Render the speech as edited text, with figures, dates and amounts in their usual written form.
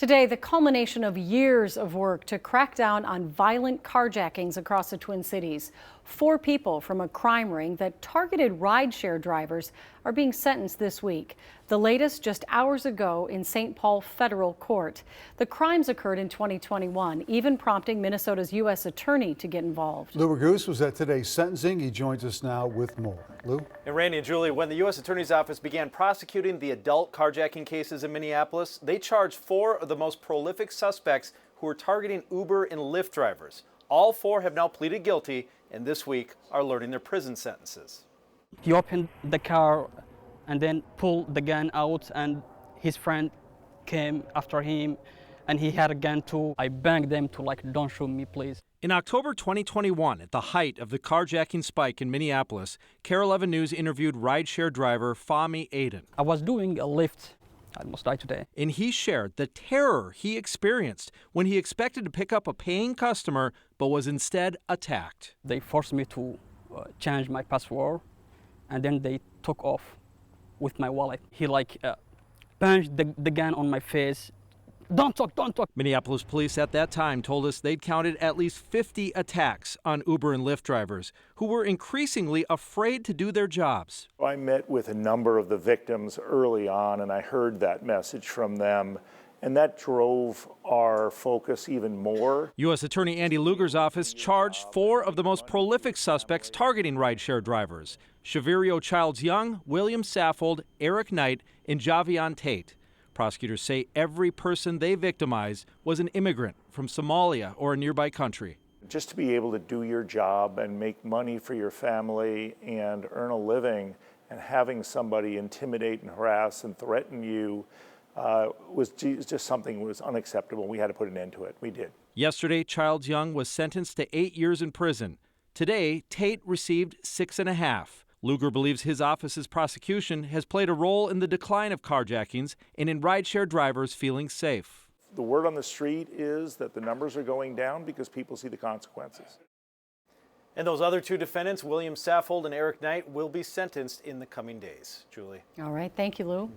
Today, the culmination of years of work to crack down on violent carjackings across the Twin Cities. 4 people from a crime ring that targeted rideshare drivers are being sentenced this week. The latest just hours ago in St. Paul Federal Court. The crimes occurred in 2021, even prompting Minnesota's U.S. attorney to get involved. Lou Raguse was at today's sentencing. He joins us now with more. Lou? And Randy and Julie, when the U.S. Attorney's Office began prosecuting the adult carjacking cases in Minneapolis, they charged 4 of the most prolific suspects who were targeting Uber and Lyft drivers. All 4 have now pleaded guilty and this week are learning their prison sentences. He opened the car and then pulled the gun out, and his friend came after him and he had a gun too. I banged them to don't shoot me, please. In October 2021, at the height of the carjacking spike in Minneapolis, KARE 11 News interviewed rideshare driver Fahmi Aden. I was doing a Lyft. I almost died today. And he shared the terror he experienced when he expected to pick up a paying customer but was instead attacked. They forced me to change my password, and then they took off with my wallet. He punched the gun on my face. Don't talk, don't talk. Minneapolis police at that time told us they'd counted at least 50 attacks on Uber and Lyft drivers who were increasingly afraid to do their jobs. I met with a number of the victims early on, and I heard that message from them, and that drove our focus even more. U.S. Attorney Andy Lugar's office charged 4 of the most prolific suspects targeting rideshare drivers: Shavirio Childs Young, William Saffold, Eric Knight, and Javion Tate. Prosecutors say every person they victimized was an immigrant from Somalia or a nearby country. Just to be able to do your job and make money for your family and earn a living, and having somebody intimidate and harass and threaten you was just something that was unacceptable. We had to put an end to it. We did. Yesterday, Childs Young was sentenced to 8 years in prison. Today, Tate received 6.5. Lugar believes his office's prosecution has played a role in the decline of carjackings and in rideshare drivers feeling safe. The word on the street is that the numbers are going down because people see the consequences. And those other 2 defendants, William Saffold and Eric Knight, will be sentenced in the coming days. Julie. All right. Thank you, Lou.